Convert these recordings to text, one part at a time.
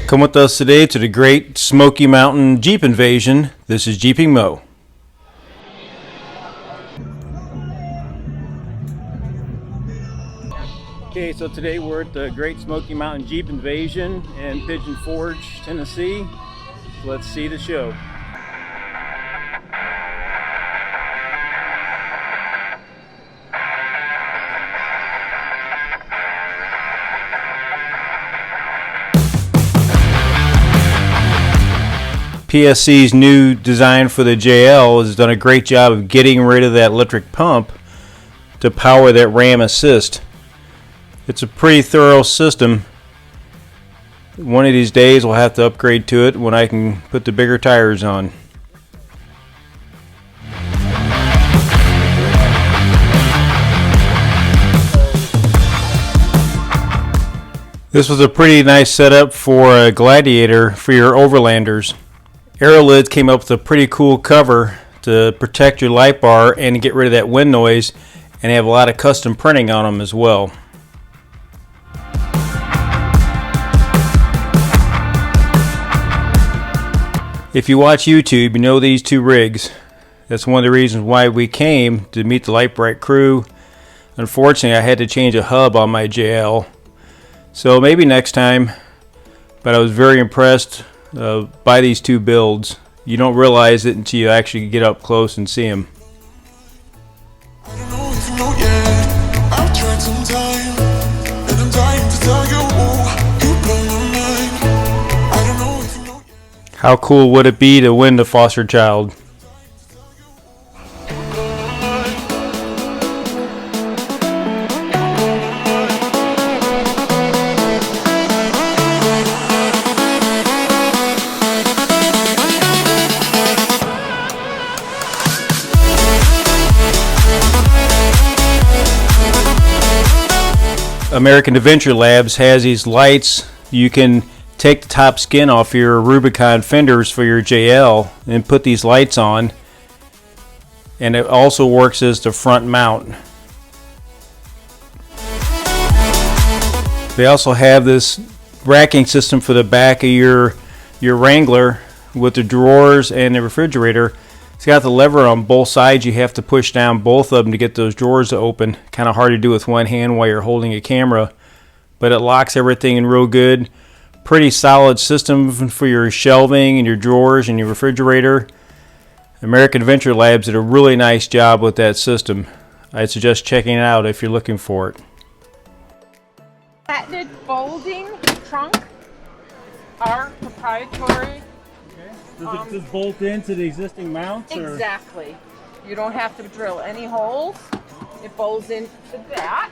Come with us today to the great Smoky Mountain Jeep invasion. This is Jeeping Mo. Okay, so today we're at the Great Smoky Mountain Jeep Invasion in Pigeon Forge, Tennessee. Let's see the show. PSC's new design for the JL has done a great job of getting rid of that electric pump to power that ram assist. It's a pretty thorough system. One of these days we'll have to upgrade to it when I can put the bigger tires on. This was a pretty nice setup for a Gladiator for your overlanders. Aerolid came up with a pretty cool cover to protect your light bar and to get rid of that wind noise, and they have a lot of custom printing on them as well. If you watch YouTube, you know these two rigs. That's one of the reasons why we came to meet the Light Bright crew. Unfortunately, I had to change a hub on my JL, so maybe next time, but I was very impressed by these two builds. You don't realize it until you actually get up close and see them. How cool would it be to win the foster child? American Adventure Labs has these lights. You can take the top skin off your Rubicon fenders for your JL and put these lights on, and it also works as the front mount. They also have this racking system for the back of your Wrangler with the drawers and the refrigerator. It's got the lever on both sides. You have to push down both of them to get those drawers to open. Kind of hard to do with one hand while you're holding a camera, but it locks everything in real good. Pretty solid system for your shelving and your drawers and your refrigerator. American Adventure Labs did a really nice job with that system. I'd suggest checking it out if you're looking for it. Patented folding trunk, our proprietary. Does this bolt into the existing mounts? Exactly. You don't have to drill any holes. It folds into that.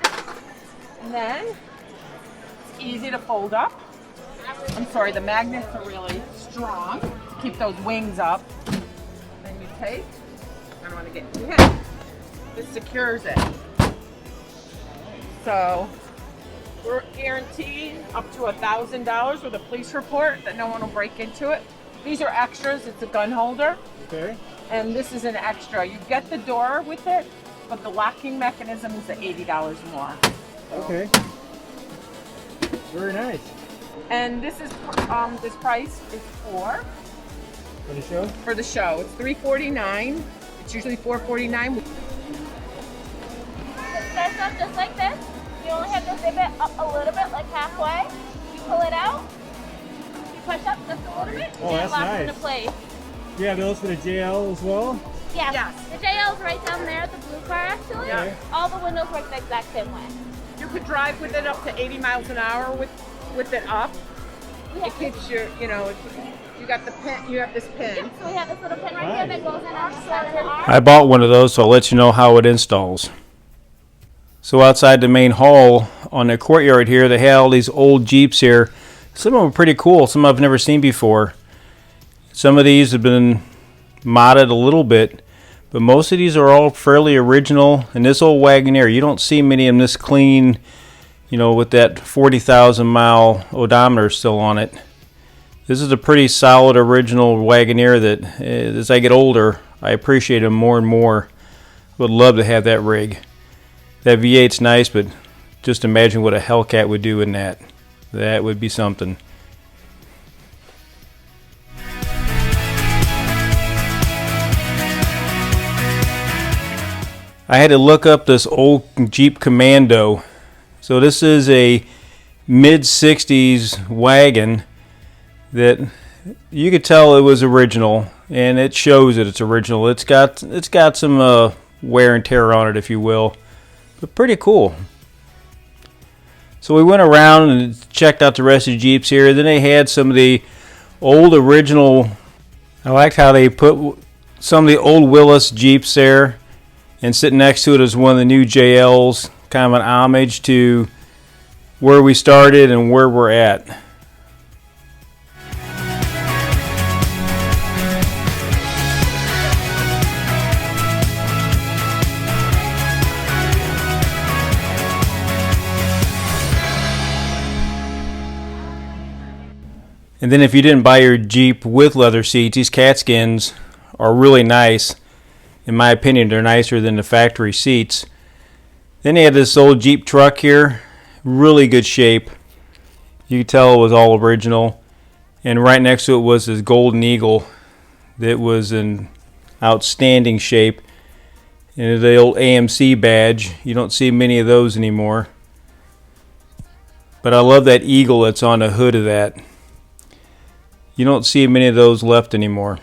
And then it's easy to fold up. I'm sorry, the magnets are really strong. Keep those wings up. Then you take, I don't want to get hit. This secures it. So we're guaranteed up to $1,000 with a police report that no one will break into it. These are extras. It's a gun holder. Okay. And this is an extra. You get the door with it, but the locking mechanism is at $80 more. Okay. Very nice. And this is this price is for the show. For the show, it's $349. It's usually $449. It starts off just like this. You only have to zip it up a little bit, like halfway. You pull it out. Push up just a little bit, and it locks into place. You have those for the JL as well? Yes. Yes. The JL is right down there at the blue car, actually. Yeah. All the windows work the exact same way. You could drive with it up to 80 miles an hour with it up. Yeah. It keeps your, you know, you got the pin. You have this pin. Yep. So we have this little pin right here that goes in on the side of the arm. I bought one of those, so I'll let you know how it installs. So outside the main hall on the courtyard here, they have all these old Jeeps here. Some of them are pretty cool. Some I've never seen before. Some of these have been modded a little bit, but most of these are all fairly original. And this old Wagoneer, you don't see many of them this clean, you know, with that 40,000 mile odometer still on it. This is a pretty solid original Wagoneer that, as I get older, I appreciate them more and more. Would love to have that rig. That V8's nice, but just imagine what a Hellcat would do in that. That would be something. I had to look up this old Jeep Commando. So this is a mid-60s wagon that you could tell it was original, and it shows that it's original. It's got some wear and tear on it, if you will, but pretty cool. So we went around and checked out the rest of the Jeeps here. Then they had some of the old original. I liked how they put some of the old Willis Jeeps there, and sitting next to it is one of the new JLs, kind of an homage to where we started and where we're at. And then if you didn't buy your Jeep with leather seats, these cat skins are really nice. In my opinion, they're nicer than the factory seats. Then they had this old Jeep truck here, really good shape. You could tell it was all original. And right next to it was this Golden Eagle that was in outstanding shape. And the old AMC badge. You don't see many of those anymore. But I love that eagle that's on the hood of that. You don't see many of those left anymore.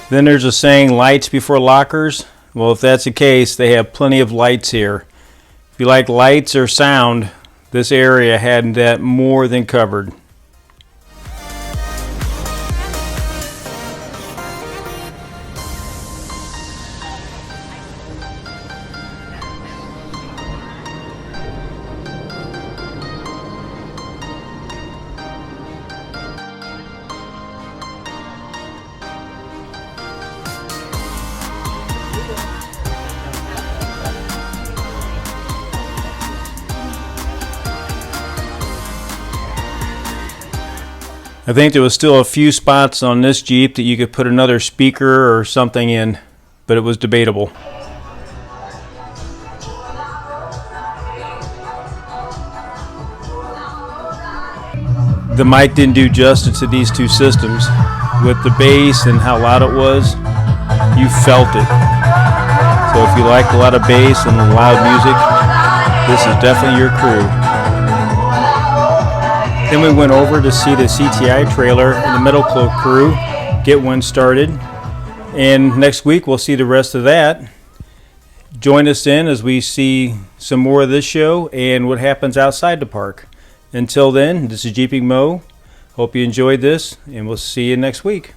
Then there's a saying, lights before lockers. Well, if that's the case, they have plenty of lights here. If you like lights or sound, this area had that more than covered. I think there was still a few spots on this Jeep that you could put another speaker or something in, but it was debatable. The mic didn't do justice to these two systems. With the bass and how loud it was, you felt it. So if you like a lot of bass and loud music, this is definitely your crew. Then we went over to see the CTI trailer and the Metal Cloak crew get one started. And next week we'll see the rest of that. Join us in as we see some more of this show and what happens outside the park. Until then, this is Jeeping Mo. Hope you enjoyed this, and we'll see you next week.